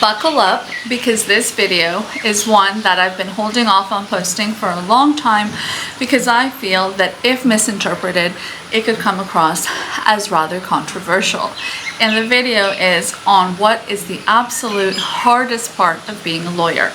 Buckle up, because this video is one that I've been holding off on posting for a long time because I feel that if misinterpreted, it could come across as rather controversial. And the video is on what is the absolute hardest part of being a lawyer.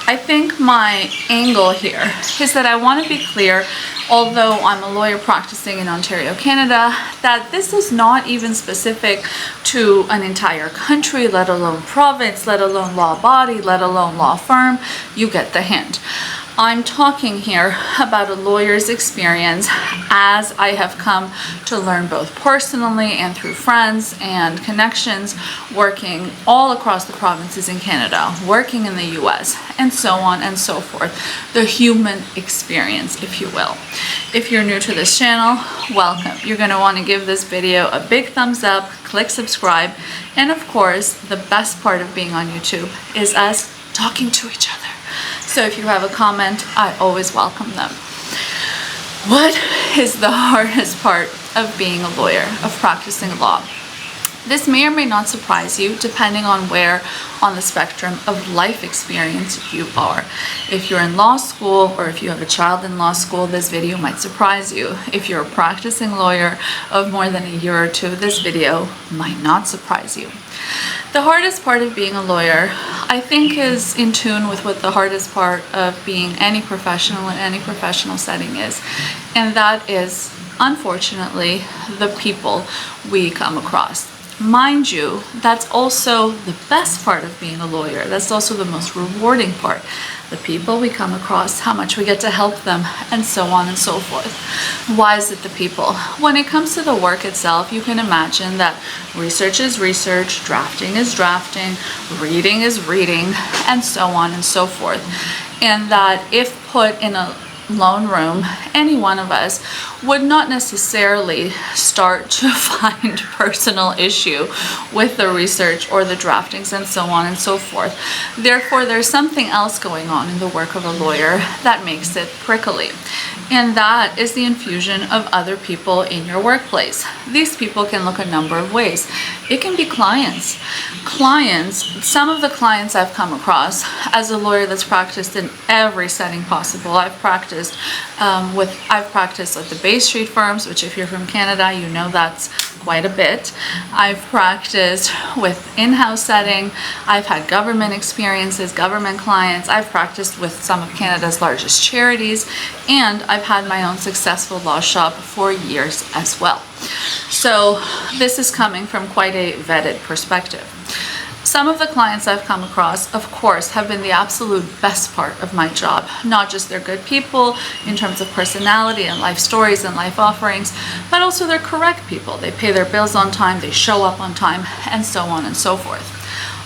I think my angle here is that I want to be clear, although I'm a lawyer practicing in Ontario, Canada, that this is not even specific to an entire country, let alone province, let alone law body, let alone law firm. You get the hint. I'm talking here about a lawyer's experience as I have come to learn both personally and through friends and connections, working all across the provinces in Canada, working in the US, and so on and so forth. The human experience, if you will. If you're new to this channel, welcome. You're going to want to give this video a big thumbs up, click subscribe, and of course, the best part of being on YouTube is us talking to each other. So if you have a comment, I always welcome them. What is the hardest part of being a lawyer, of practicing law? This may or may not surprise you, depending on where on the spectrum of life experience you are. If you're in law school or if you have a child in law school, this video might surprise you. If you're a practicing lawyer of more than a year or two, this video might not surprise you. The hardest part of being a lawyer, I think, is in tune with what the hardest part of being any professional in any professional setting is. And that is, unfortunately, the people we come across. Mind you, that's also the best part of being a lawyer. That's also the most rewarding part. The people we come across, how much we get to help them, and so on and so forth. Why is it the people? When it comes to the work itself, you can imagine that research is research, drafting is drafting, reading is reading, and so on and so forth. And that if put in a lone room, any one of us would not necessarily start to find personal issue with the research or the draftings and so on and so forth. Therefore, there's something else going on in the work of a lawyer that makes it prickly. And that is the infusion of other people in your workplace. These people can look a number of ways. It can be clients. Some of the clients I've come across as a lawyer that's practiced in every setting possible. I've practiced at the Bay Street firms, which if you're from Canada, you know that's quite a bit. I've practiced with in-house setting. I've had government experiences, government clients. I've practiced with some of Canada's largest charities, and I've had my own successful law shop for years as well. So this is coming from quite a vetted perspective. Some of the clients I've come across, of course, have been the absolute best part of my job. Not just they're good people in terms of personality and life stories and life offerings, but also they're correct people. They pay their bills on time, they show up on time, and so on and so forth.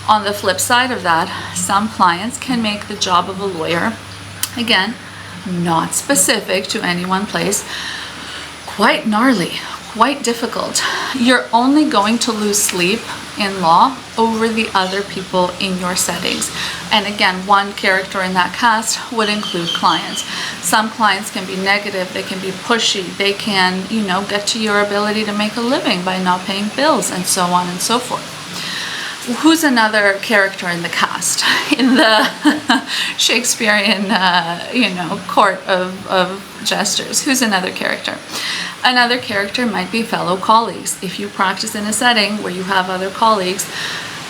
On the flip side of that, some clients can make the job of a lawyer, again, not specific to any one place, quite gnarly, quite difficult. You're only going to lose sleep in law over the other people in your settings. And again, one character in that cast would include clients. Some clients can be negative, they can be pushy, they can, get to your ability to make a living by not paying bills, and so on and so forth. Who's another character in the cast? In the Shakespearean, court of jesters, who's another character? Another character might be fellow colleagues. If you practice in a setting where you have other colleagues,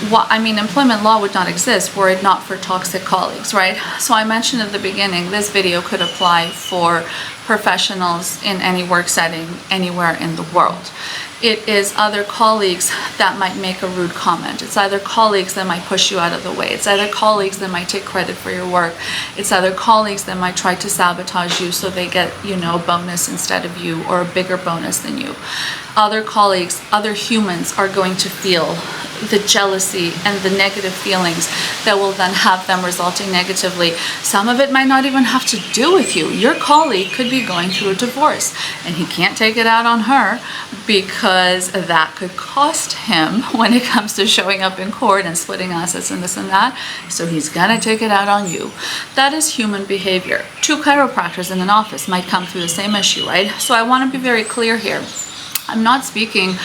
employment law would not exist were it not for toxic colleagues, right? So I mentioned at the beginning, this video could apply for professionals in any work setting anywhere in the world. It is other colleagues that might make a rude comment. It's either colleagues that might push you out of the way. It's either colleagues that might take credit for your work. It's other colleagues that might try to sabotage you so they get, a bonus instead of you, or a bigger bonus than you. Other colleagues, other humans are going to feel the jealousy and the negative feelings that will then have them resulting negatively. Some of it might not even have to do with you. Your colleague could be going through a divorce and he can't take it out on her because that could cost him when it comes to showing up in court and splitting assets and this and that. So he's gonna take it out on you. That is human behavior. Two chiropractors in an office might come through the same issue, right? So I want to be very clear here. I'm not speaking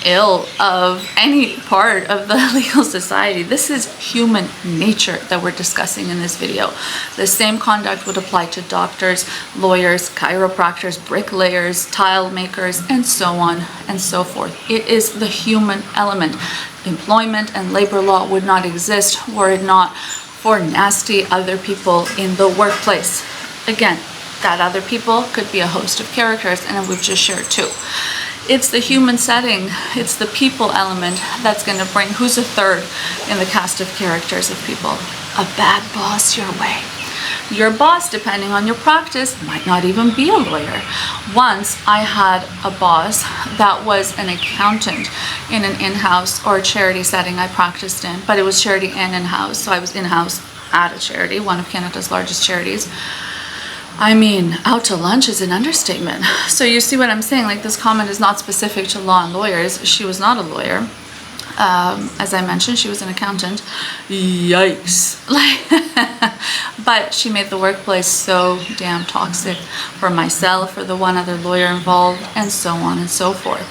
ill of any part of the legal society. This is human nature that we're discussing in this video. The same conduct would apply to doctors, lawyers, chiropractors, bricklayers, tile makers, and so on and so forth. It is the human element. Employment and labor law would not exist were it not for nasty other people in the workplace. Again, that other people could be a host of characters, and we've just shared two. It's the human setting, it's the people element that's going to bring, who's a third in the cast of characters of people? A bad boss your way. Your boss, depending on your practice, might not even be a lawyer. Once I had a boss that was an accountant in an in-house or a charity setting I practiced in, but it was charity and in-house, so I was in-house at a charity, one of Canada's largest charities. I mean, out to lunch is an understatement. So you see what I'm saying? Like, this comment is not specific to law and lawyers. She was not a lawyer. As I mentioned, she was an accountant. Yikes. But she made the workplace so damn toxic for myself, for the one other lawyer involved, and so on and so forth.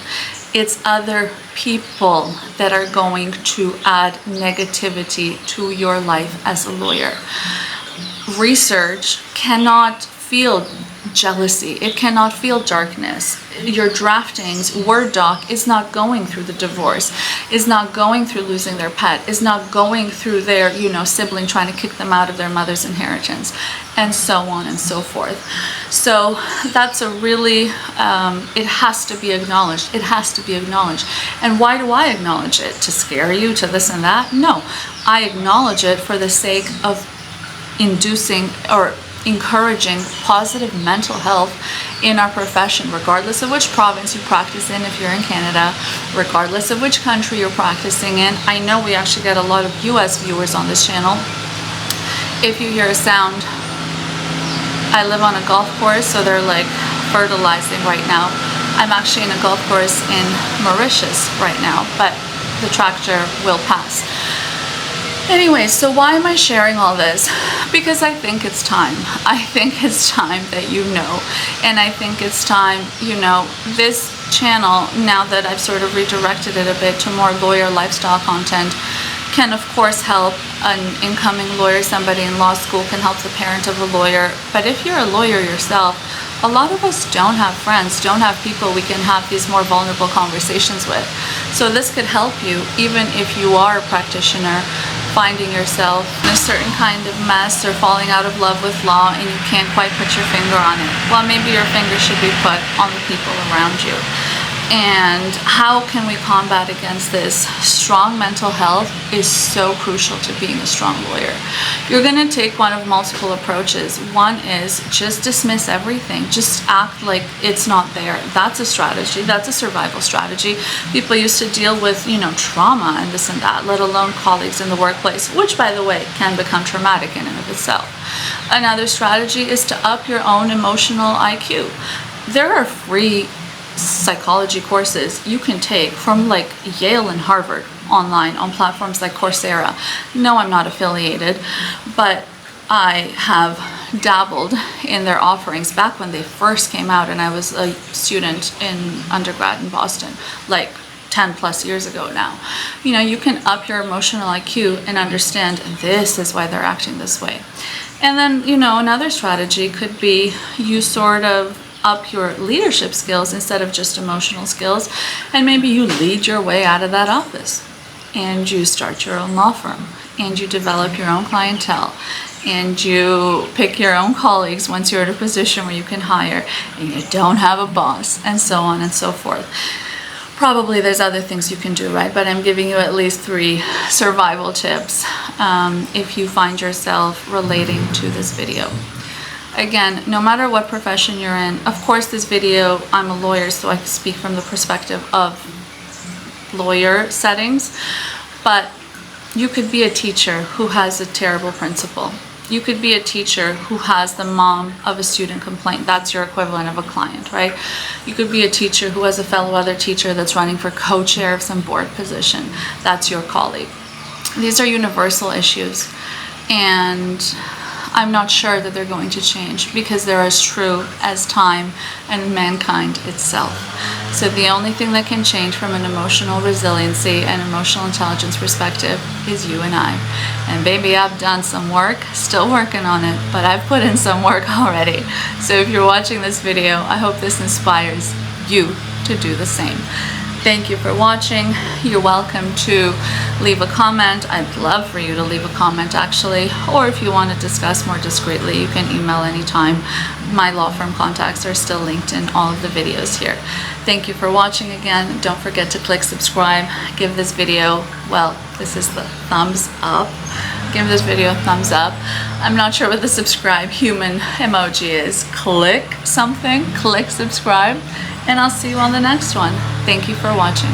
It's other people that are going to add negativity to your life as a lawyer. Research cannot feel jealousy. It cannot feel darkness. Your draftings, Word doc, is not going through the divorce, is not going through losing their pet, is not going through their, sibling trying to kick them out of their mother's inheritance, and so on and so forth. So that's a really, it has to be acknowledged. It has to be acknowledged. And why do I acknowledge it? To scare you, to this and that? No. I acknowledge it for the sake of inducing or encouraging positive mental health in our profession, regardless of which province you practice in if you're in Canada, regardless of which country you're practicing in. I know we actually get a lot of US viewers on this channel. If you hear a sound, I live on a golf course, so they're like fertilizing right now. I'm actually in a golf course in Mauritius right now, but the tractor will pass. Anyway, so why am I sharing all this? Because I think it's time. I think it's time that you know. And I think it's time, this channel, now that I've sort of redirected it a bit to more lawyer lifestyle content, can of course help an incoming lawyer, somebody in law school, can help the parent of a lawyer. But if you're a lawyer yourself, a lot of us don't have friends, don't have people we can have these more vulnerable conversations with. So this could help you, even if you are a practitioner, finding yourself in a certain kind of mess or falling out of love with law and you can't quite put your finger on it. Well, maybe your finger should be put on the people around you. And how can we combat against this? Strong mental health is so crucial to being a strong lawyer. You're going to take one of multiple approaches. One is just dismiss everything. Just act like it's not there. That's a strategy. That's a survival strategy. People used to deal with, trauma and this and that, let alone colleagues in the workplace, which, by the way, can become traumatic in and of itself. Another strategy is to up your own emotional IQ. There are free psychology courses you can take from like Yale and Harvard online on platforms like Coursera. No, I'm not affiliated, but I have dabbled in their offerings back when they first came out and I was a student in undergrad in Boston, like 10 plus years ago now. You can up your emotional IQ and understand this is why they're acting this way. And then, another strategy could be you sort of up your leadership skills instead of just emotional skills, and maybe you lead your way out of that office and you start your own law firm and you develop your own clientele and you pick your own colleagues once you're in a position where you can hire and you don't have a boss, and so on and so forth. Probably there's other things you can do, right? But I'm giving you at least 3 survival tips if you find yourself relating to this video. Again, no matter what profession you're in, of course this video, I'm a lawyer, so I can speak from the perspective of lawyer settings, but you could be a teacher who has a terrible principal. You could be a teacher who has the mom of a student complaint. That's your equivalent of a client, right? You could be a teacher who has a fellow other teacher that's running for co-chair of some board position. That's your colleague. These are universal issues, and I'm not sure that they're going to change because they're as true as time and mankind itself. So the only thing that can change from an emotional resiliency and emotional intelligence perspective is you and I. And baby, I've done some work, still working on it, but I've put in some work already. So if you're watching this video, I hope this inspires you to do the same. Thank you for watching. You're welcome to leave a comment. I'd love for you to leave a comment actually, or if you want to discuss more discreetly, you can email anytime. My law firm contacts are still linked in all of the videos here. Thank you for watching again. Don't forget to click subscribe. Give this video, well, this is the thumbs up. Give this video a thumbs up. I'm not sure what the subscribe human emoji is. Click something, click subscribe, and I'll see you on the next one. Thank you for watching.